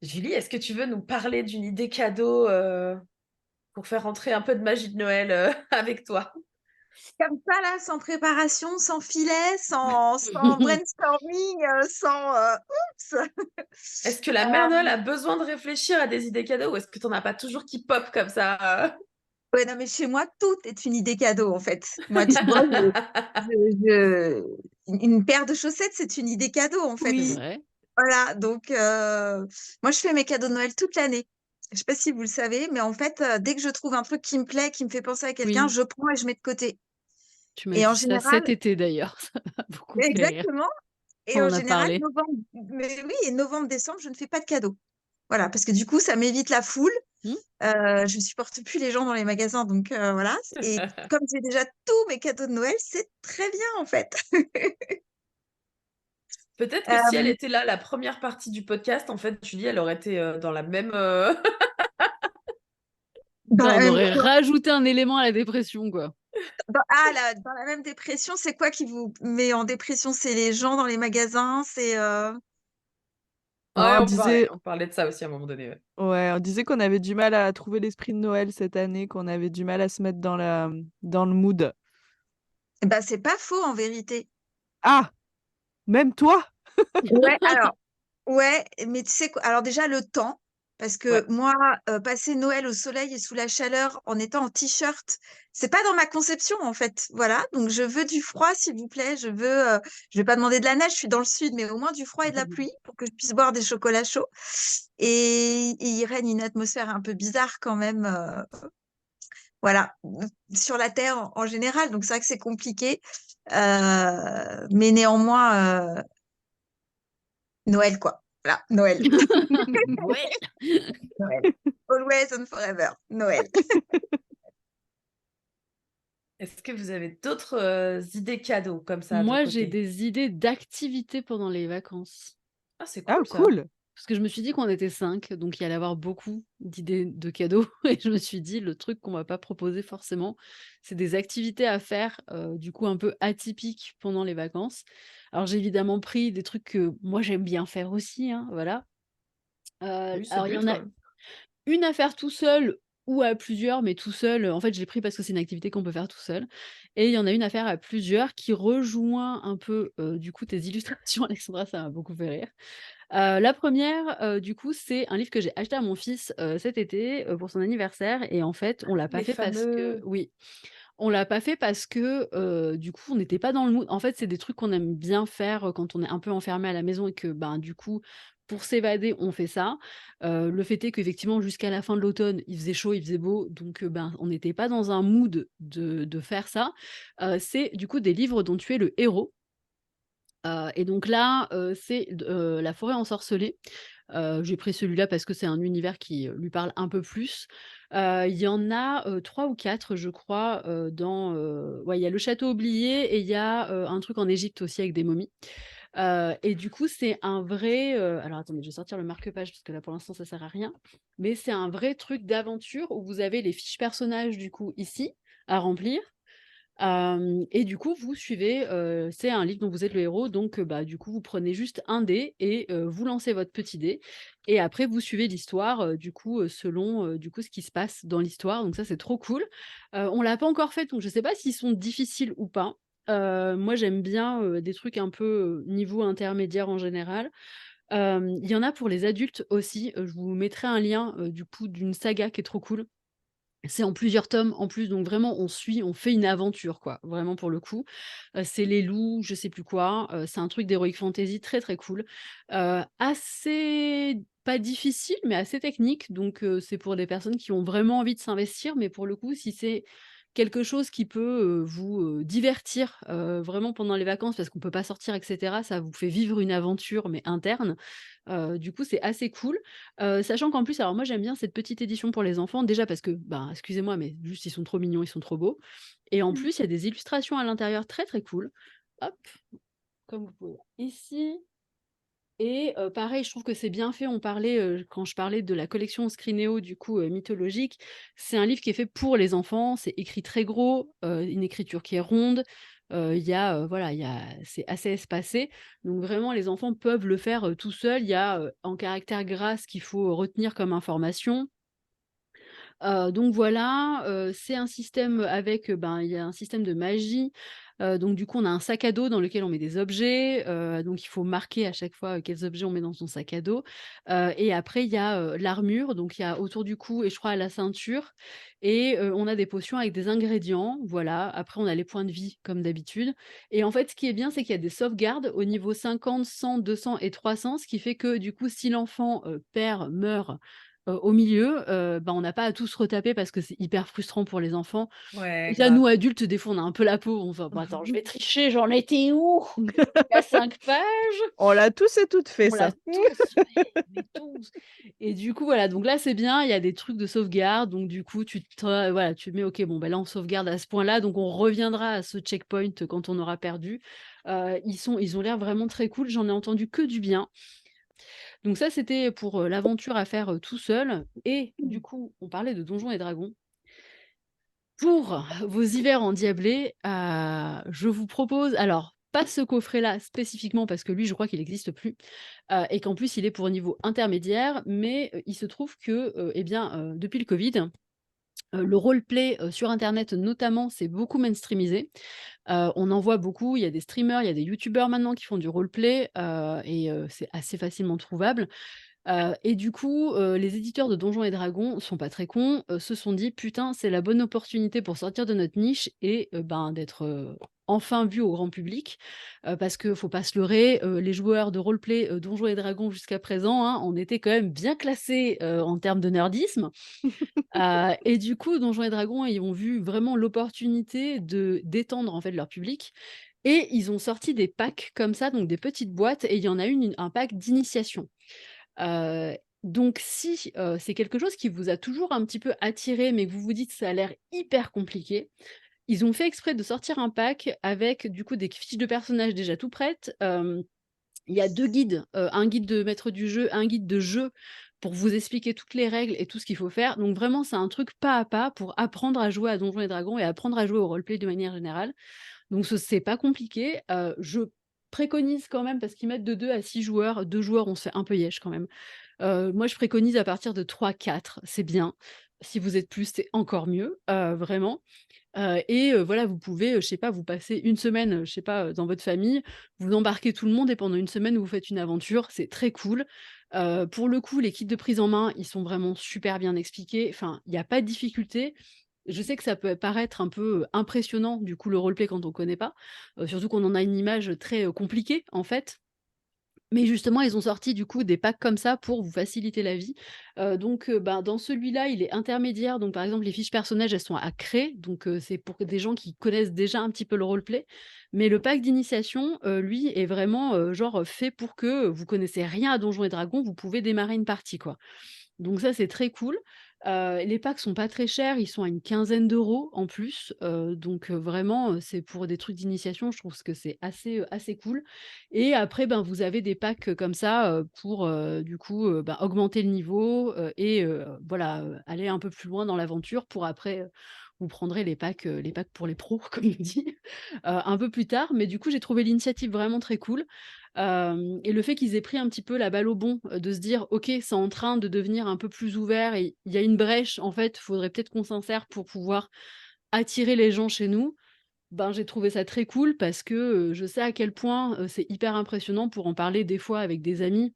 Julie, est-ce que tu veux nous parler d'une idée cadeau pour faire entrer un peu de magie de Noël avec toi? Comme ça là, sans préparation, sans filet, sans brainstorming, sans, oups! Est-ce que la mère Noël a besoin de réfléchir à des idées cadeaux ou est-ce que t'en as pas toujours qui pop comme ça Ouais, non, mais chez moi, tout est une idée cadeau, en fait. Moi, tu vois, je une paire de chaussettes, c'est une idée cadeau, en fait. C'est Oui. vrai. Voilà, donc moi, je fais mes cadeaux de Noël toute l'année. Je sais pas si vous le savez, mais en fait, dès que je trouve un truc qui me plaît, qui me fait penser à quelqu'un, Oui, je prends et je mets de côté tu m'as et en dit ça général cet été d'ailleurs, ça m'a beaucoup fait rire. exactement et On en en a général, parlé. novembre mais oui et novembre-décembre, je ne fais pas de cadeaux. Voilà, parce que du coup, ça m'évite la foule. Mmh. Je supporte plus les gens dans les magasins, donc voilà et comme j'ai déjà tous mes cadeaux de Noël, c'est très bien, en fait. Peut-être que si elle Hem, était là, la première partie du podcast, en fait, Julie, elle aurait été dans la même. dans Bah, la on même aurait rajouté un élément à la dépression, quoi. dans la même dépression, c'est quoi qui vous met en dépression? C'est les gens dans les magasins? C'est, Ouais, Non, on parlait, on parlait de ça aussi à un moment donné. Ouais. on disait qu'on avait du mal à trouver l'esprit de Noël cette année, qu'on avait du mal à se mettre dans le mood. bah, c'est pas faux en vérité. Ah! Même toi? Ouais, alors ouais, mais tu sais quoi? Alors déjà le temps, parce Ouais. que moi, passer Noël au soleil et sous la chaleur en étant en t-shirt, c'est pas dans ma conception en fait. Voilà, donc je veux du froid s'il vous plaît. Je vais pas demander de la neige, je suis dans le sud, mais au moins du froid et de la pluie pour que je puisse boire des chocolats chauds. Et il règne une atmosphère un peu bizarre quand même, voilà, sur la terre en général. Donc c'est vrai que c'est compliqué, mais néanmoins, Noël quoi. Voilà, Noël. Ouais. Noël. Always and forever, Noël. Est-ce que vous avez d'autres idées cadeaux comme ça de Moi, j'ai côté? des idées d'activités pendant les vacances. Ah, c'est Ah cool ça. cool! Parce que je me suis dit qu'on était 5, donc il y allait avoir beaucoup d'idées de cadeaux et je me suis dit: «Le truc qu'on va pas proposer forcément, c'est des activités à faire, du coup un peu atypiques pendant les vacances». Alors j'ai évidemment pris des trucs que moi j'aime bien faire aussi, hein, voilà. Oui, c'est le Alors il y but en a quand même. une à faire tout seul ou à plusieurs, mais tout seul, en fait, je l'ai pris parce que c'est une activité qu'on peut faire tout seul et il y en a une à faire à plusieurs qui rejoint un peu, du coup tes illustrations Alexandra, ça m'a beaucoup fait rire. La première, du coup, c'est un livre que j'ai acheté à mon fils, cet été, pour son anniversaire et en fait, on l'a pas Les fait parce que fameux. oui, on l'a pas fait parce que, du coup, on n'était pas dans le mood. En fait, c'est des trucs qu'on aime bien faire, quand on est un peu enfermé à la maison et que, ben, du coup, pour s'évader, on fait ça. Le fait est qu'effectivement, jusqu'à la fin de l'automne, il faisait chaud, il faisait beau, donc ben, on n'était pas dans un mood de faire ça. C'est du coup des livres dont tu es le héros, et donc là, c'est La forêt ensorcelée. J'ai pris celui-là parce que c'est un univers qui, lui parle un peu plus. Il y en a, 3 ou 4 je crois, ouais, il y a Le Château oublié et il y a, un truc en Égypte aussi avec des momies. Et du coup, c'est un vrai, alors attendez, je vais sortir le marque-page parce que là, pour l'instant, ça sert à rien. Mais c'est un vrai truc d'aventure où vous avez les fiches personnages, du coup, ici, à remplir. Et du coup, vous suivez, c'est un livre dont vous êtes le héros, donc bah, du coup, vous prenez juste un dé et vous lancez votre petit dé et après vous suivez l'histoire, du coup, selon, du coup, ce qui se passe dans l'histoire, donc ça, c'est trop cool. On l'a pas encore fait, donc je sais pas s'ils sont difficiles ou pas. Moi, j'aime bien, des trucs un peu, niveau intermédiaire en général. Il y en a pour les adultes aussi, je vous mettrai un lien, du coup, d'une saga qui est trop cool. C'est en plusieurs tomes en plus, donc vraiment on fait une aventure quoi, vraiment pour le coup. C'est Les Loups, je sais plus quoi, c'est un truc d'heroic fantasy très, très cool. Assez pas difficile, mais assez technique, donc c'est pour des personnes qui ont vraiment envie de s'investir, mais pour le coup, si c'est quelque chose qui peut, vous, divertir, vraiment pendant les vacances parce qu'on peut pas sortir et cetera, ça vous fait vivre une aventure mais interne, du coup c'est assez cool. Sachant qu'en plus, alors moi j'aime bien cette petite édition pour les enfants, déjà parce que, ben, excusez-moi, mais juste ils sont trop mignons, ils sont trop beaux et en Mmh. plus il y a des illustrations à l'intérieur très, très cool. Hop, comme vous pouvez voir ici et pareil, je trouve que c'est bien fait. On parlait, quand je parlais de la collection Scrinéo du coup, mythologique, c'est un livre qui est fait pour les enfants, c'est écrit très gros, une écriture qui est ronde, voilà, c'est assez espacé. Donc vraiment, les enfants peuvent le faire, tout seuls. Il y a, en caractère gras ce qu'il faut retenir comme information. Donc voilà, c'est un système avec, il y a un système de magie. Donc du coup, on a un sac à dos dans lequel on met des objets, donc il faut marquer à chaque fois, quels objets on met dans son sac à dos. Et après il y a, l'armure, donc il y a autour du cou et je crois à la ceinture et on a des potions avec des ingrédients, voilà. Après on a les points de vie comme d'habitude et en fait, ce qui est bien, c'est qu'il y a des sauvegardes au niveau 50, 100, 200 et 300, ce qui fait que du coup, si l'enfant, perd, meurt au milieu, on n'a pas à tout se retaper parce que c'est hyper frustrant pour les enfants. Ouais, Déjà, nous grave. adultes, des fois, on a un peu la peau, on se dit: «Bon attends, je vais tricher, j'en étais où? Il y a 5 pages». On l'a tous et toutes fait On l'a ça. tous fait, mais tous. Et du coup, voilà, donc là, c'est bien, il y a des trucs de sauvegarde, donc du coup, voilà, tu mets: «OK, bon, là, on sauvegarde à ce point-là, donc on reviendra à ce checkpoint quand on aura perdu». Ils ont l'air vraiment très cool, j'en ai entendu que du bien. Donc ça, c'était pour, l'aventure à faire, tout seul et du coup, on parlait de Donjons& et Dragons. Pour vos hivers endiablés, je vous propose alors pas ce coffret-là spécifiquement parce que lui, je crois qu'il n'existe plus, et qu'en plus il est pour niveau intermédiaire, mais, il se trouve que, depuis le covid, le roleplay, sur internet notamment, c'est beaucoup mainstreamisé. On en voit beaucoup, il y a des streamers, il y a des youtubeurs maintenant qui font du roleplay, c'est assez facilement trouvable. Et du coup, les éditeurs de Donjons& et Dragons sont pas très cons, se sont dit: «Putain, c'est la bonne opportunité pour sortir de notre niche et d'être, enfin vus au grand public». Parce que faut pas se leurrer, les joueurs de roleplay, Donjons& et Dragons jusqu'à présent, hein, on était quand même bien classés, en termes de nerdisme. Et du coup, Donjons& et Dragons, ils ont vu vraiment l'opportunité de d'étendre, en fait, leur public et ils ont sorti des packs comme ça, donc des petites boîtes et il y en a un pack d'initiation. Donc si, c'est quelque chose qui vous a toujours un petit peu attiré, mais que vous vous dites: «Ça a l'air hyper compliqué», ils ont fait exprès de sortir un pack avec du coup des fiches de personnages déjà tout prêtes. Il y a 2 guides, un guide de maître du jeu, un guide de jeu pour vous expliquer toutes les règles et tout ce qu'il faut faire. Donc vraiment, c'est un truc pas à pas pour apprendre à jouer à Donjons& et Dragons et apprendre à jouer au roleplay de manière générale. Donc c'est pas compliqué. Je préconise quand même parce qu'ils mettent de 2 à 6 joueurs. 2 joueurs, on se fait un peu yèche quand même. Moi, je préconise à partir de 3-4, c'est bien. Si vous êtes plus, c'est encore mieux, vraiment. Voilà, vous pouvez, je sais pas, vous passez une semaine, je sais pas, dans votre famille, vous embarquez tout le monde et pendant une semaine, vous faites une aventure, c'est très cool. Pour le coup, les kits de prise en main, ils sont vraiment super bien expliqués, enfin, il y a pas de difficulté. Je sais que ça peut paraître un peu, impressionnant, du coup, le roleplay quand on connaît pas, surtout qu'on en a une image très, compliquée, en fait. Mais justement, ils ont sorti du coup des packs comme ça pour vous faciliter la vie. Dans celui-là, il est intermédiaire, donc par exemple les fiches personnages, elles sont à créer, donc c'est pour des gens qui connaissent déjà un petit peu le roleplay. Mais le pack d'initiation, lui, est vraiment, fait pour que vous connaissez rien à Donjons& et Dragons, vous pouvez démarrer une partie, quoi. Donc ça, c'est très cool. Les packs sont pas très chers, ils sont à une quinzaine d'euros en plus, vraiment, c'est pour des trucs d'initiation, je trouve que c'est assez cool et après, vous avez des packs, comme ça, pour, augmenter le niveau, voilà, aller un peu plus loin dans l'aventure pour après, vous prendrez les packs pour les pros comme on dit, un peu plus tard. Mais du coup, j'ai trouvé l'initiative vraiment très cool. Et le fait qu'ils aient pris un petit peu la balle au bond, de se dire: «OK, c'est en train de devenir un peu plus ouvert et il y a une brèche, en fait, faudrait peut-être qu'on s'insère pour pouvoir attirer les gens chez nous». J'ai trouvé ça très cool parce que, je sais à quel point, c'est hyper impressionnant pour en parler des fois avec des amis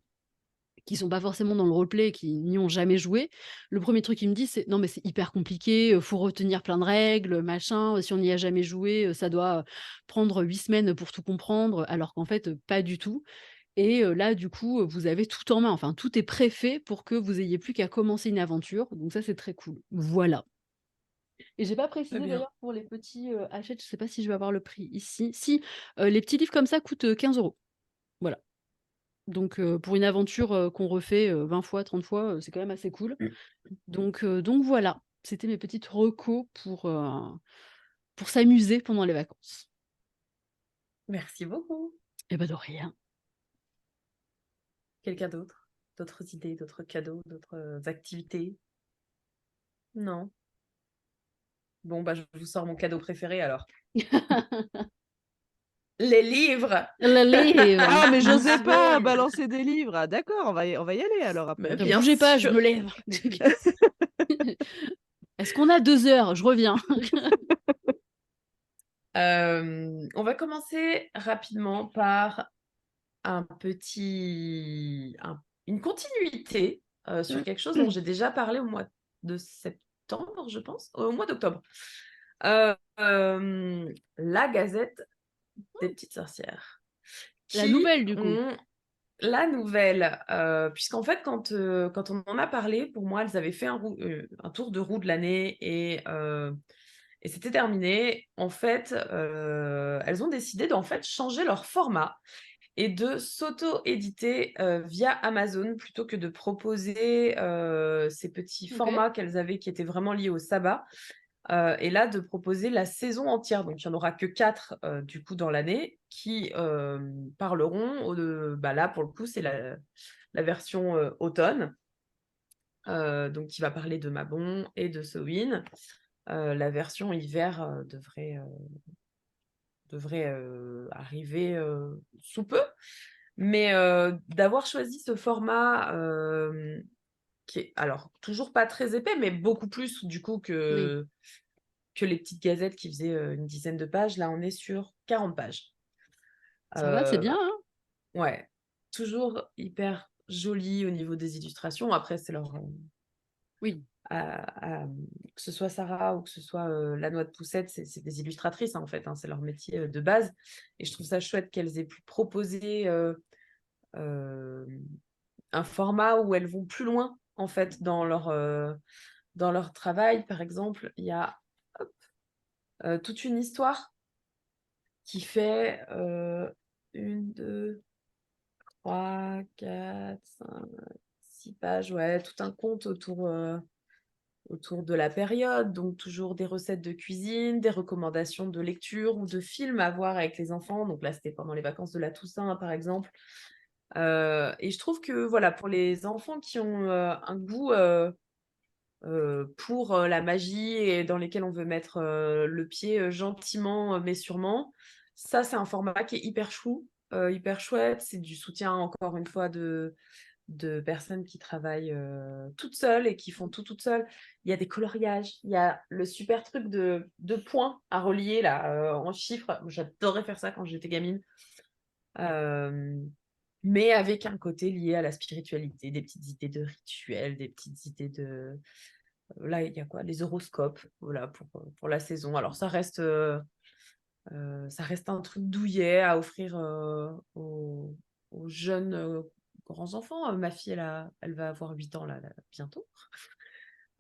qui sont pas forcément dans le roleplay, qui n'y ont jamais joué. Le premier truc qu'ils me disent, c'est: «Non, mais c'est hyper compliqué, faut retenir plein de règles, machin, si on n'y a jamais joué, ça doit, prendre 8 semaines pour tout comprendre», alors qu'en fait, pas du tout. Et là, du coup, vous avez tout en main, enfin tout est préfet pour que vous ayez plus qu'à commencer une aventure, donc ça, c'est très cool. Voilà. Et j'ai pas Très précisé bien. d'ailleurs pour les petits, Hachette, je sais pas si je vais avoir le prix ici. Si, les petits livres comme ça coûtent, 15 €. Voilà. Donc pour une aventure, qu'on refait, 20 fois, 30 fois, c'est quand même assez cool. Donc voilà, c'était mes petites recos pour s'amuser pendant les vacances. Merci beaucoup. Et bah, de rien. Quelqu'un d'autre? D'autres idées, d'autres cadeaux, d'autres, activités? Non? Bon, je vous sors mon cadeau préféré alors. Les livres. Le livre. Ah, mais j'osais pas Oui. balancer des livres. Ah, d'accord, on va y aller alors Mais après. Ne bien bougez pas, je sûr. me lève. Est-ce qu'on a 2 heures? Je reviens. On va commencer rapidement par une continuité sur quelque chose dont j'ai déjà parlé au mois de septembre, je pense, au mois d'octobre. La Gazette des petites sorcières. La Qui nouvelle, du coup. ont la nouvelle, puisqu'en fait, quand on en a parlé, pour moi, elles avaient fait un tour de roue de l'année et c'était terminé. En fait, elles ont décidé d'en fait changer leur format et de s'auto-éditer via Amazon plutôt que de proposer ces petits OK. formats qu'elles avaient qui étaient vraiment liés au sabbat. Et là, de proposer la saison entière. Donc, il n'y en aura que 4 du coup dans l'année qui parleront. Là, pour le coup, c'est la version automne. Donc, qui va parler de Mabon et de Sowin. La version hiver devrait arriver sous peu. Mais d'avoir choisi ce format qui est alors toujours pas très épais, mais beaucoup plus du coup Oui. que les petites gazettes qui faisaient une dizaine de pages. Là, on est sur 40 pages. Ça va, c'est bien, hein? Ouais, toujours hyper joli au niveau des illustrations. Après, c'est leur... Oui. que ce soit Sarah ou que ce soit la Noix de Poussette, c'est des illustratrices, hein, en fait. Hein, c'est leur métier de base. Et je trouve ça chouette qu'elles aient pu proposer euh, un format où elles vont plus loin, en fait, dans leur travail. Par exemple, il y a toute une histoire qui fait 1, 2, 3, 4, 5, 6 pages, ouais, tout un conte autour de la période, donc toujours des recettes de cuisine, des recommandations de lecture ou de films à voir avec les enfants. Donc là, c'était pendant les vacances de la Toussaint, par exemple. Et je trouve que voilà, pour les enfants qui ont un goût pour la magie et dans lesquels on veut mettre le pied gentiment mais sûrement. Ça, c'est un format qui est hyper chou, hyper chouette. C'est du soutien, encore une fois, de personnes qui travaillent toutes seules et qui font tout toutes seules. Il y a des coloriages, il y a le super truc de points à relier là, en chiffres. J'adorais faire ça quand j'étais gamine. Mais avec un côté lié à la spiritualité, des petites idées de rituels, des petites idées de... Là, il y a quoi? Les horoscopes, voilà, pour la saison. Alors, ça reste un truc douillet à offrir aux jeunes grands-enfants. Ma fille, elle va avoir 8 ans là, bientôt.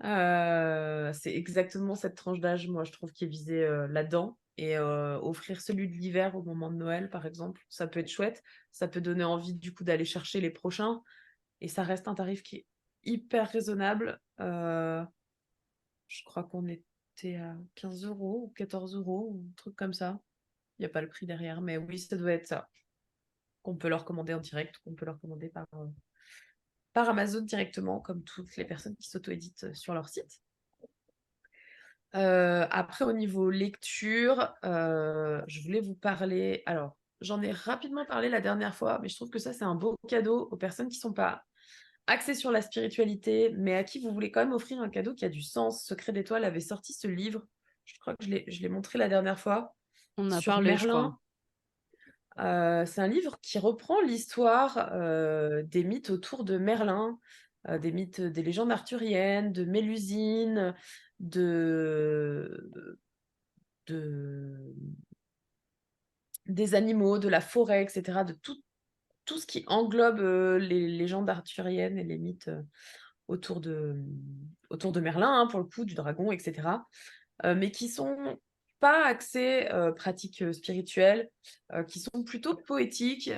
C'est exactement cette tranche d'âge, moi, je trouve, qui est visée là-dedans. Et offrir celui de l'hiver au moment de Noël, par exemple, ça peut être chouette. Ça peut donner envie, du coup, d'aller chercher les prochains. Et ça reste un tarif qui est hyper raisonnable. Je crois qu'on était à 15 € ou 14 € ou un truc comme ça. Il n'y a pas le prix derrière, mais oui, ça doit être ça. Qu'on peut leur commander en direct, qu'on peut leur commander par Amazon directement, comme toutes les personnes qui s'auto-éditent sur leur site. Après, au niveau lecture, je voulais vous parler. Alors, j'en ai rapidement parlé la dernière fois, mais je trouve que ça, c'est un beau cadeau aux personnes qui ne sont pas axées sur la spiritualité, mais à qui vous voulez quand même offrir un cadeau qui a du sens. Secret d'Étoile avait sorti ce livre, je crois que je l'ai montré la dernière fois, On a sur parlé, je crois. Merlin. C'est un livre qui reprend l'histoire des mythes autour de Merlin, des mythes, des légendes arthuriennes, de Mélusine, de, des animaux, de la forêt, etc., de tout ce qui englobe les légendes arthuriennes et les mythes autour de Merlin, hein, pour le coup, du dragon, etc., mais qui sont pas axés pratiques spirituelles, qui sont plutôt poétiques.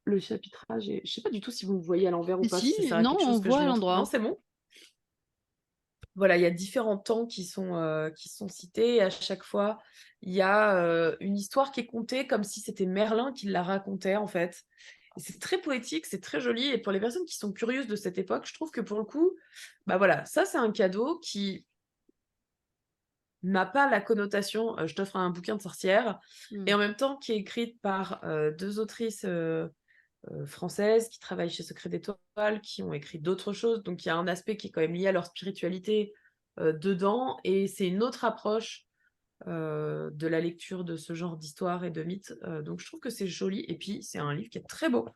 Le chapitrage, je sais pas du tout si vous me voyez à l'envers ou Si, pas, si ça si, sert à non, quelque on chose que je voit à montre. Non, l'endroit. c'est bon. Voilà, il y a différents temps qui sont cités et à chaque fois, il y a une histoire qui est contée comme si c'était Merlin qui la racontait en fait. Et c'est très poétique, c'est très joli et pour les personnes qui sont curieuses de cette époque, je trouve que pour le coup, bah voilà, ça c'est un cadeau qui n'a pas la connotation je t'offre un bouquin de sorcière, et Mmh. en même temps qui est écrite par 2 autrices françaises qui travaillent chez Secret d'Étoile, qui ont écrit d'autres choses. Donc il y a un aspect qui est quand même lié à leur spiritualité dedans, et c'est une autre approche de la lecture de ce genre d'histoire et de mythes. Donc je trouve que c'est joli, et puis c'est un livre qui est très beau,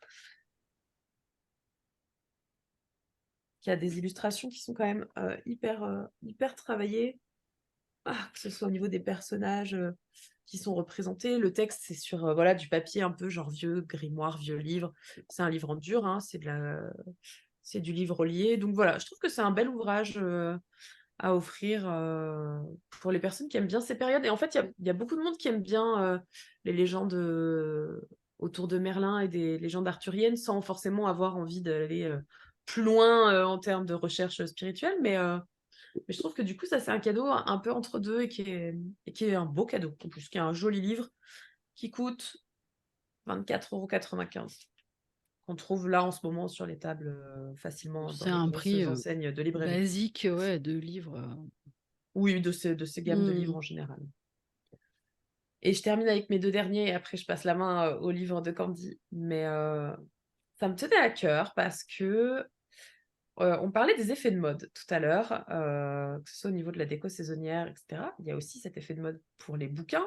qui a des illustrations qui sont quand même hyper travaillées. Que ce soit au niveau des personnages qui sont représentés. Le texte, c'est sur voilà, du papier un peu genre vieux grimoire, vieux livre. C'est un livre en dur, hein, c'est du livre relié. Donc voilà, je trouve que c'est un bel ouvrage à offrir pour les personnes qui aiment bien ces périodes. Et en fait, il y a beaucoup de monde qui aime bien les légendes autour de Merlin et des légendes arthuriennes sans forcément avoir envie d'aller plus loin en termes de recherche spirituelle. Mais je trouve que du coup, ça, c'est un cadeau un peu entre deux, et qui est un beau cadeau, en plus, qui est un joli livre qui coûte 24,95 €, qu'on trouve là en ce moment sur les tables facilement dans C'est les un grosses prix, enseignes de librairie. basique, ouais, de livres, Oui, de ces gammes de livres Mmh. en général. Et je termine avec mes 2 derniers, et après je passe la main au livre de Candy. Mais ça me tenait à cœur parce que on parlait des effets de mode tout à l'heure, que ce soit au niveau de la déco saisonnière, et cetera. Il y a aussi cet effet de mode pour les bouquins,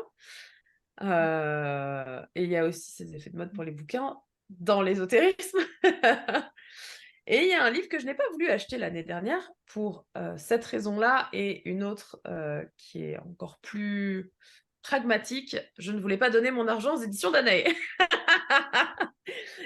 et il y a aussi ces effets de mode pour les bouquins dans l'ésotérisme. Et il y a un livre que je n'ai pas voulu acheter l'année dernière pour cette raison-là, et une autre qui est encore plus pragmatique. Je ne voulais pas donner mon argent aux éditions Danaë.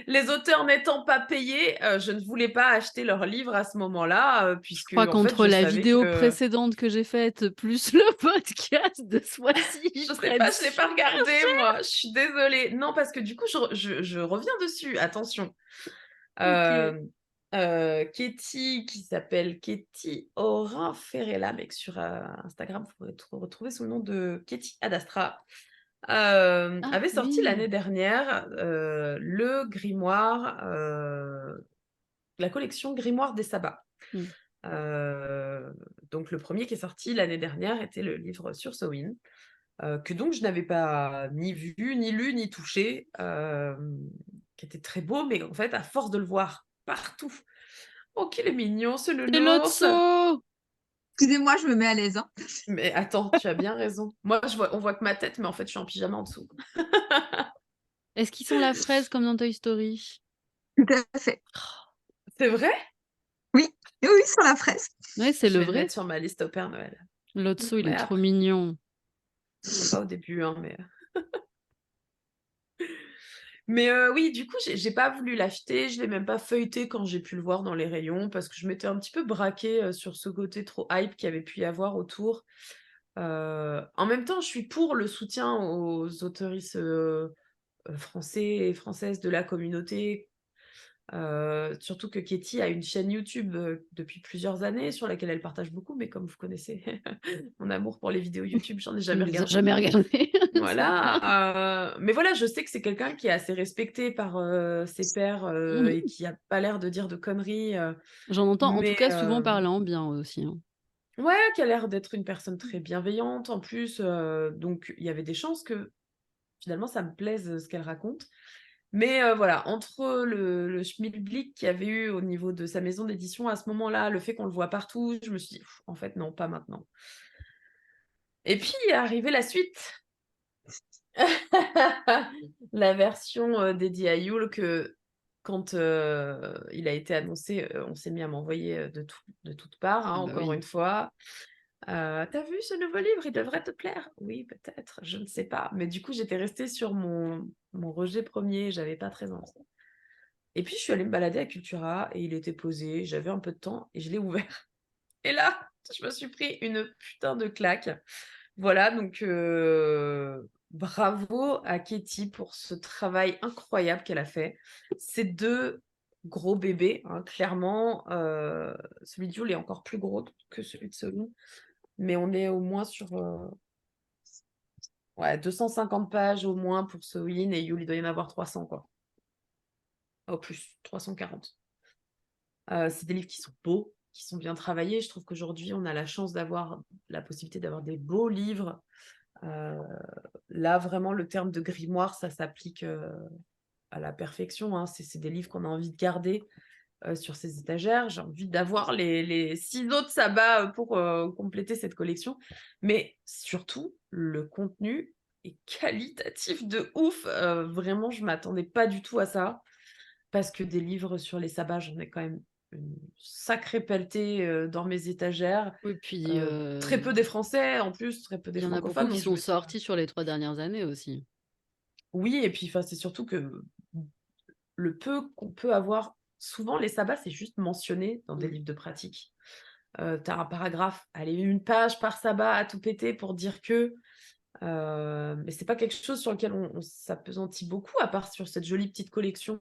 Les auteurs n'étant pas payés, je ne voulais pas acheter leurs livres à ce moment-là, Je puisque crois en fait, qu'entre je la savais vidéo que précédente que j'ai faite, plus le podcast de ce mois-ci, ils je sais prennent pas, je l'ai pas super regardé cher. moi, je suis désolée. Non, parce que du coup, je reviens dessus, attention. OK. Ketty, qui s'appelle Ketty Orin Ferrella, mec, sur Instagram, vous pourrez retrouver sous le nom de Ketty Adastra, Ah avait sorti oui! l'année dernière le grimoire, la collection Grimoire des Sabbats. Mmh. Donc le premier qui est sorti l'année dernière était le livre sur Samhain, que donc je n'avais pas ni vu, ni lu, ni touché, qui était très beau, mais en fait, à force de le voir partout, oh qu'il est mignon ce C'est nounours! Lotso! Excusez-moi, je me mets à l'aise, hein. Mais attends, tu as bien raison. Moi, on voit que ma tête, mais en fait, je suis en pyjama en dessous. Est-ce qu'ils sont la fraise comme dans Toy Story? Tout à fait. C'est vrai? Oui, oui, oui, sur la fraise. Ouais, c'est Je le vais le vrai. mettre sur ma liste au Père Noël. Lotso, il Mais est trop après, mignon. pas au début, hein, mais oui, du coup, j'ai pas voulu l'acheter, je l'ai même pas feuilleté quand j'ai pu le voir dans les rayons, parce que je m'étais un petit peu braquée sur ce côté trop hype qu'il y avait pu y avoir autour. En même temps, je suis pour le soutien aux autoristes français et françaises de la communauté. Surtout que Ketty a une chaîne YouTube depuis plusieurs années sur laquelle elle partage beaucoup, mais comme vous connaissez mon amour pour les vidéos YouTube, j'en ai On jamais les a regardé. jamais regardés. C'est bien. Voilà, mais voilà, je sais que c'est quelqu'un qui est assez respecté par ses pairs et Mmh. qui a pas l'air de dire de conneries, J'en entends en tout mais cas souvent parler en bien aussi, hein. ouais, qui a l'air d'être une personne très bienveillante en plus, donc il y avait des chances que finalement ça me plaise ce qu'elle raconte. Mais voilà, entre le schmilblick qu'il y avait eu au niveau de sa maison d'édition à ce moment-là, le fait qu'on le voit partout, je me suis dit: «En fait non, pas maintenant». Et puis est arrivée la suite. La version dédiée à Yule, que quand il a été annoncé, on s'est mis à m'envoyer de toutes parts, hein, Bah encore oui. une fois. «Tu vu ce nouveau livre? Il devrait te plaire». Oui, peut-être, je ne sais pas. Mais du coup, j'étais restée sur mon rejet premier, j'avais pas très envie. Et puis je suis allée me balader à Cultura et il était posé, j'avais un peu de temps et je l'ai ouvert. Et là, je me suis pris une putain de claque. Voilà, donc bravo à Ketty pour ce travail incroyable qu'elle a fait. Ces 2 gros bébés, hein, clairement, celui de Yule est encore plus gros que celui de Selou, mais on est au moins sur, ouais, 250 pages au moins pour Sewin, et Yule, il doit y en avoir 300, quoi. Au plus, 340. C'est des livres qui sont beaux, qui sont bien travaillés. Je trouve qu'aujourd'hui, on a la chance d'avoir la possibilité d'avoir des beaux livres. Là, vraiment, le terme de grimoire, ça s'applique à la perfection, hein. C'est des livres qu'on a envie de garder sur ces étagères. J'ai envie d'avoir les ciseaux de sabbat pour compléter cette collection. Mais surtout, le contenu est qualitatif de ouf. Vraiment, je m'attendais pas du tout à ça. Parce que des livres sur les sabbats, j'en ai quand même une sacrée pelletée dans mes étagères. Oui, puis Très peu des Français, en plus, très peu des il y en a beaucoup francophones. qui Donc je sont me dis, sortis sur les 3 dernières années aussi. oui, et puis c'est surtout que le peu qu'on peut avoir, souvent les sabbats, c'est juste mentionné dans des Mmh. livres de pratique. Tu as un paragraphe, allez, 1 page par sabbat à tout péter pour dire que, mais c'est pas quelque chose sur lequel on s'appesantit beaucoup, à part sur cette jolie petite collection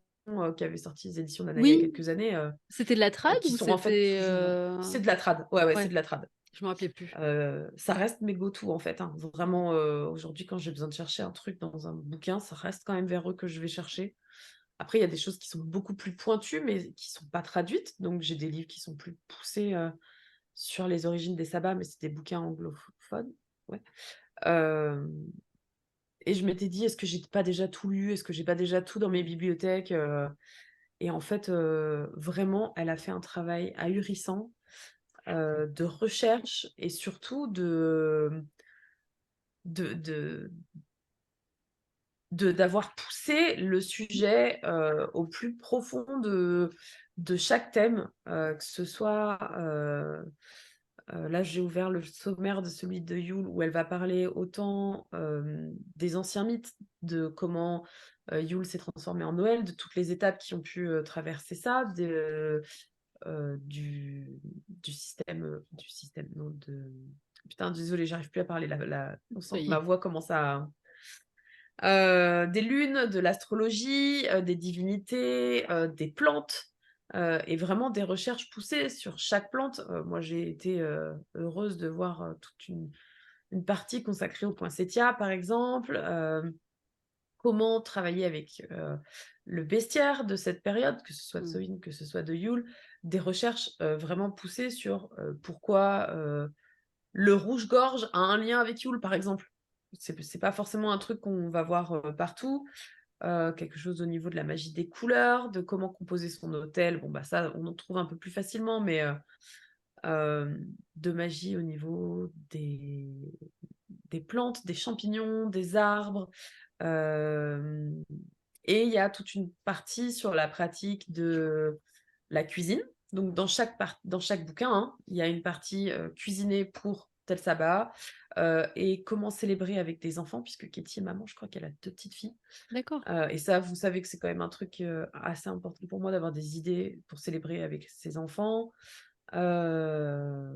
qu'avaient sorti les éditions d'Anaïs il y a Oui, quelques années, c'était de la trad qui ou sont en fait c'était, toujours c'est de la trad, ouais, c'est ouais, de la trad. je me rappelais plus. Ça reste mes go-to en fait, hein. Vraiment, aujourd'hui, quand j'ai besoin de chercher un truc dans un bouquin, ça reste quand même vers eux que je vais chercher. Après, il y a des choses qui sont beaucoup plus pointues, mais qui sont pas traduites. Donc, j'ai des livres qui sont plus poussés sur les origines des sabbats, mais c'est des bouquins anglophones. Ouais. Euh, et je m'étais dit, est-ce que j'ai pas déjà tout lu? Est-ce que j'ai pas déjà tout dans mes bibliothèques? Et en fait, vraiment, elle a fait un travail ahurissant de recherche et surtout de, d'avoir poussé le sujet au plus profond de chaque thème, que ce soit là j'ai ouvert le sommaire de celui de Yule où elle va parler autant des anciens mythes, de comment Yule s'est transformé en Noël, de toutes les étapes qui ont pu traverser ça, du système, non, putain, désolé, j'arrive plus à parler, on sent Ça que y ma est. voix commence à des lunes, de l'astrologie, des divinités, des plantes, et vraiment des recherches poussées sur chaque plante. Moi, j'ai été heureuse de voir toute une partie consacrée au poinsettia, par exemple. Comment travailler avec le bestiaire de cette période, que ce soit de Mmh. Samhain, que ce soit de Yule, des recherches vraiment poussées sur pourquoi le rouge-gorge a un lien avec Yule, par exemple. C'est pas forcément un truc qu'on va voir partout. Quelque chose au niveau de la magie des couleurs, de comment composer son hôtel. Bon, bah ça, on en trouve un peu plus facilement, mais de magie au niveau des plantes, des champignons, des arbres. Euh, et il y a toute une partie sur la pratique de la cuisine. Donc, dans chaque bouquin, hein, il y a une partie cuisiner pour tel sabbat et comment célébrer avec des enfants, puisque Katie est maman, je crois qu'elle a 2 petites filles. D'accord. Et ça, vous savez que c'est quand même un truc assez important pour moi d'avoir des idées pour célébrer avec ses enfants. Euh,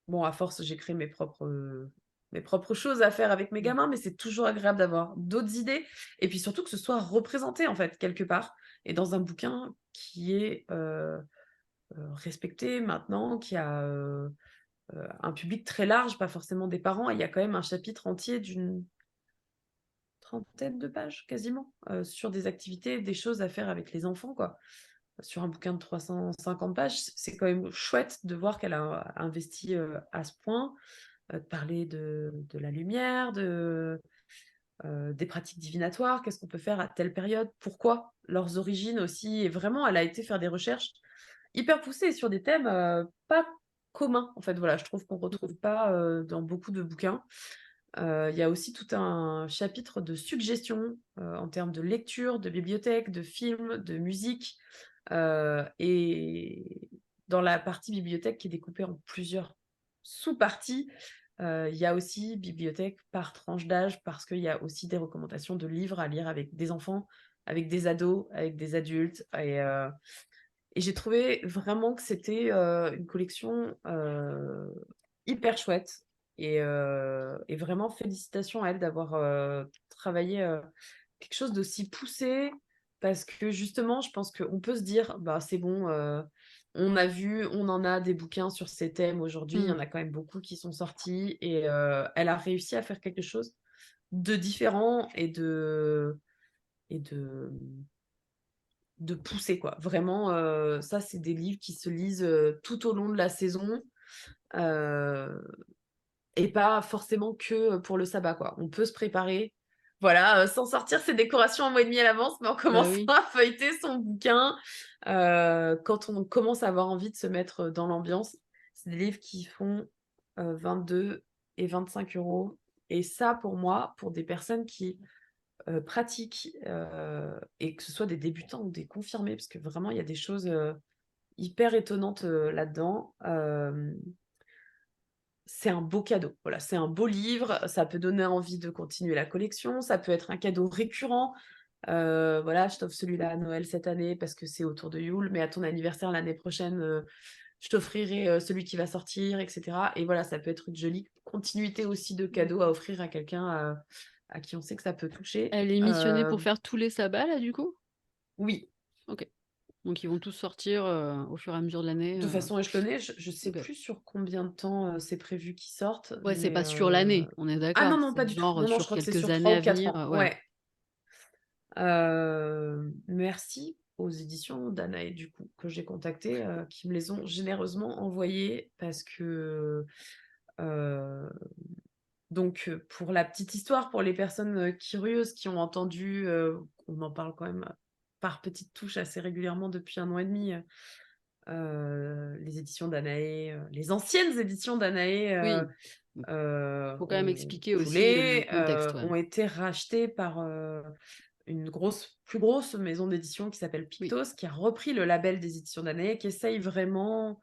Bon, à force, j'ai créé mes propres choses à faire avec mes Mmh. gamins, mais c'est toujours agréable d'avoir d'autres idées. Et puis surtout que ce soit représenté, en fait, quelque part. Et dans un bouquin qui est respecté maintenant, qui a un public très large, pas forcément des parents. Et il y a quand même un chapitre entier d'une trentaine de pages, quasiment, sur des activités, des choses à faire avec les enfants, quoi. Sur un bouquin de 350 pages, c'est quand même chouette de voir qu'elle a investi à ce point. De parler de la lumière, des pratiques divinatoires, qu'est-ce qu'on peut faire à telle période, pourquoi, leurs origines aussi. Et vraiment, elle a été faire des recherches hyper poussées sur des thèmes pas communs. En fait, voilà, je trouve qu'on ne retrouve pas dans beaucoup de bouquins. Il y a aussi tout un chapitre de suggestions en termes de lecture, de bibliothèque, de films, de musique. Et dans la partie bibliothèque qui est découpée en plusieurs sous-parties, il y a aussi bibliothèque par tranche d'âge parce qu'il y a aussi des recommandations de livres à lire avec des enfants, avec des ados, avec des adultes. Et j'ai trouvé vraiment que c'était une collection hyper chouette. Et vraiment, félicitations à elle d'avoir travaillé quelque chose d'aussi poussé. Parce que justement, je pense qu'on peut se dire, bah, c'est bon, on a vu, on en a des bouquins sur ces thèmes aujourd'hui. Il y Mmh. en a quand même beaucoup qui sont sortis. Et elle a réussi à faire quelque chose de différent et de pousser, quoi. Vraiment, ça, c'est des livres qui se lisent tout au long de la saison et pas forcément que pour le sabbat, quoi. On peut se préparer, voilà, sans sortir ses décorations un mois et demi à l'avance, mais en Bah commençant oui. à feuilleter son bouquin quand on commence à avoir envie de se mettre dans l'ambiance. C'est des livres qui font 22 et 25 euros. Et ça, pour moi, pour des personnes qui pratiquent et que ce soit des débutants ou des confirmés, parce que vraiment, il y a des choses hyper étonnantes là-dedans. C'est un beau cadeau. Voilà, c'est un beau livre. Ça peut donner envie de continuer la collection. Ça peut être un cadeau récurrent. Voilà, je t'offre celui-là à Noël cette année parce que c'est autour de Yule, mais à ton anniversaire l'année prochaine, je t'offrirai celui qui va sortir, etc. Et voilà, ça peut être une jolie continuité aussi de cadeaux à offrir à quelqu'un à qui on sait que ça peut toucher. Elle est missionnée pour faire tous les sabbats, là, du coup? Oui, OK. Donc ils vont tous sortir, au fur et à mesure de l'année, de façon échelonnée. Je sais OK. plus sur combien de temps c'est prévu qu'ils sortent, Ouais, c'est mais pas sur l'année, on est ah non, d'accord? non, pas C'est du tout. genre, Non, non, je sur crois que c'est quelques sur années 3 ou à 4 venir, ans. ouais. Ouais. Merci aux éditions Danae, du coup, que j'ai contactées, qui me les ont généreusement envoyées parce que donc pour la petite histoire, pour les personnes curieuses qui ont entendu, on en parle quand même par petites touches assez régulièrement depuis 1 an et demi, les éditions Danae, les anciennes éditions Danae Oui, faut quand même ont expliquer aussi le coulé, contexte, ouais. ont été rachetées par une plus grosse maison d'édition qui s'appelle Oui. Pictos, qui a repris le label des éditions Danae, qui essaye vraiment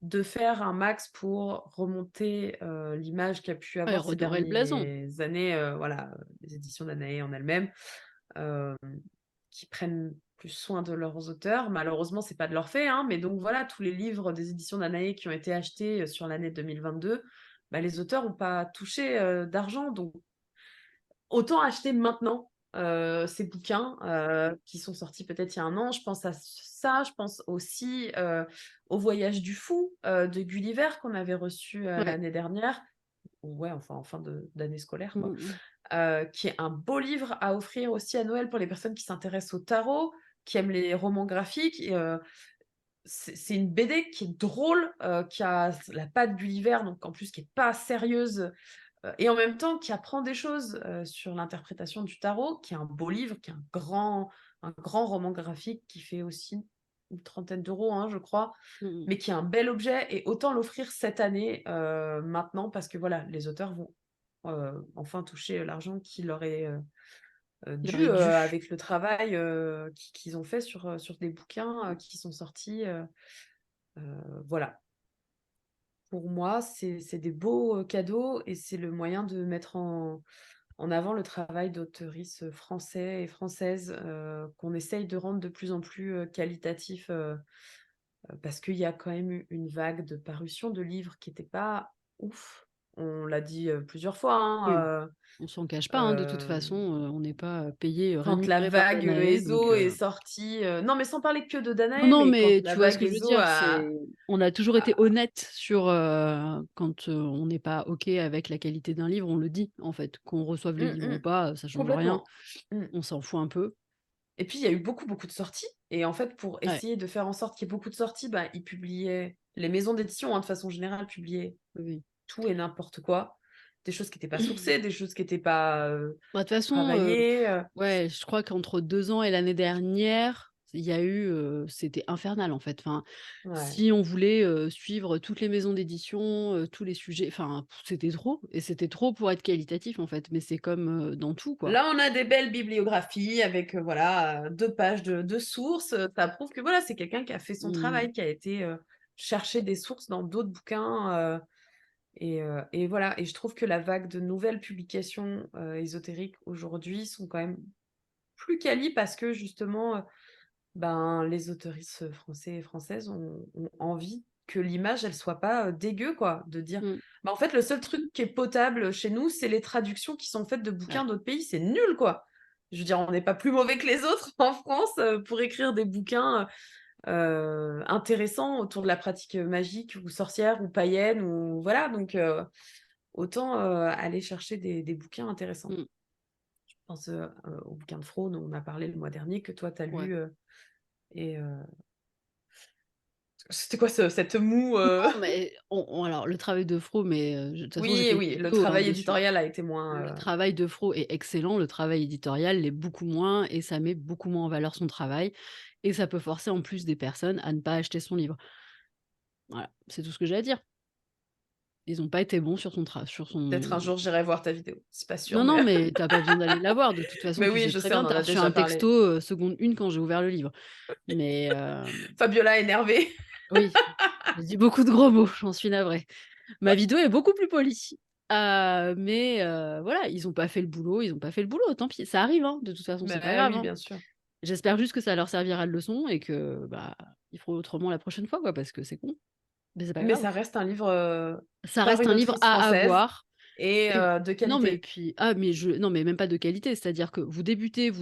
de faire un max pour remonter l'image qu'a pu Ouais, avoir ces redorer le blason. dernières années, voilà, les éditions Danae en elles-mêmes, euh, qui prennent plus soin de leurs auteurs. Malheureusement, c'est pas de leur fait, hein, mais donc voilà, tous les livres des éditions Danae qui ont été achetés sur l'année 2022, bah, les auteurs n'ont pas touché d'argent, donc autant acheter maintenant ces bouquins qui sont sortis peut-être il y a 1 an. Je pense à ça, je pense aussi au Voyage du Fou de Gulliver qu'on avait reçu Ouais. l'année dernière, ouais, enfin en fin d'année scolaire, quoi, Mmh. qui est un beau livre à offrir aussi à Noël pour les personnes qui s'intéressent au tarot, qui aiment les romans graphiques. Et, c'est une BD qui est drôle, qui a la patte Gulliver, donc en plus qui est pas sérieuse, et en même temps qui apprend des choses sur l'interprétation du tarot, qui est un beau livre, qui est un grand roman graphique qui fait aussi une trentaine d'euros, hein, je crois, Mmh. mais qui est un bel objet, et autant l'offrir cette année maintenant, parce que voilà, les auteurs vont enfin toucher l'argent qui leur est Il aurait dû dû. avec le travail qu'ils ont fait sur des bouquins qui sont sortis. Voilà. Pour moi, c'est des beaux cadeaux, et c'est le moyen de mettre en avant le travail d'auteuristes français et françaises qu'on essaye de rendre de plus en plus qualitatif, parce qu'il y a quand même eu une vague de parution de livres qui n'était pas ouf. On l'a dit plusieurs fois, Oui, hein, on s'en cache pas, hein, de toute euh, façon, on n'est pas, payé, quand la rémunéré par vague Danae, donc ESO est sortie, non, mais sans parler que de non, Danae, non, mais quand mais la tu vois ce vague que je veux ESO dire? On a toujours été a- honnête sur, quand, on n'est pas OK avec la qualité d'un livre, on le dit, en fait. Qu'on reçoive le livre ou mm, pas, ça change rien, complètement. Mm. on s'en fout un peu. Et puis, il y a eu beaucoup, beaucoup de sorties. Et en fait, pour Ouais, essayer de faire en sorte qu'il y ait beaucoup de sorties, bah, ils publiaient, les maisons d'édition, hein, de façon générale, publiaient oui. tout et n'importe quoi. Des choses qui n'étaient pas sourcées, des choses qui n'étaient pas Bah, de toute façon, travaillées. ouais, je crois qu'entre 2 ans et l'année dernière, il y a eu, c'était infernal, en fait. Enfin, Ouais. si on voulait, suivre toutes les maisons d'édition, tous les sujets, enfin, c'était trop et c'était trop pour être qualitatif, en fait. Mais c'est comme, dans tout, quoi. Là, on a des belles bibliographies avec voilà 2 pages de sources. Ça prouve que voilà, c'est quelqu'un qui a fait son Mmh. travail, qui a été chercher des sources dans d'autres bouquins. Et voilà, et je trouve que la vague de nouvelles publications ésotériques aujourd'hui sont quand même plus quali, parce que justement, ben, les autoristes français et françaises ont envie que l'image, elle soit pas dégueu, quoi. De dire, Mmh. bah, en fait, le seul truc qui est potable chez nous, c'est les traductions qui sont faites de bouquins Ouais. d'autres pays. C'est nul, quoi. Je veux dire, on n'est pas plus mauvais que les autres en France pour écrire des bouquins intéressants autour de la pratique magique ou sorcière ou païenne, ou voilà. Donc, autant aller chercher des bouquins intéressants. Mmh. Je pense au bouquin de Fraude dont on a parlé le mois dernier, que toi, tu as Ouais. lu Et c'était quoi cette moue Non, mais alors le travail de Fro, mais de toute façon, j'ai Oui, fait une oui, le vidéo travail dessus. éditorial a été Le moins. travail de Fro est excellent, le travail éditorial l'est beaucoup moins et ça met beaucoup moins en valeur son travail et ça peut forcer en plus des personnes à ne pas acheter son livre. Voilà, c'est tout ce que j'ai à dire. Ils ont pas été bons sur Peut-être un son jour j'irai voir ta vidéo. C'est pas sûr, non, non, mais mais tu as pas besoin d'aller la voir. De toute façon, mais tu oui, sais je très sais, on bien, en tu as a reçu déjà un parlé. texto, seconde 1 quand j'ai ouvert le livre. Mais Fabiola énervée. oui, j'ai dit beaucoup de gros mots, j'en suis navrée. Ma vidéo est beaucoup plus polie. Mais voilà, ils ont pas fait le boulot, tant pis. Ça arrive, hein, de toute façon, c'est pas Bah grave, oui, hein. bien sûr. J'espère juste que ça leur servira de leçon et que, bah, ils feront autrement la prochaine fois, quoi, parce que c'est con. Mais c'est pas Mais grave. ça reste un livre Ça par reste une un livre autrice à française avoir. et Et de non, mais qualité. puis non, mais même pas de qualité, c'est-à-dire que vous débutez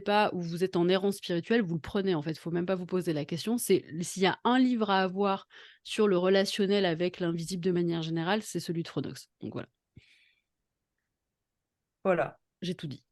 pas ou vous êtes en errance spirituelle, vous le prenez, en fait. Faut même pas vous poser la question. C'est s'il y a un livre à avoir sur le relationnel avec l'invisible de manière générale, c'est celui de Fronox. Donc voilà, Voilà. j'ai tout dit.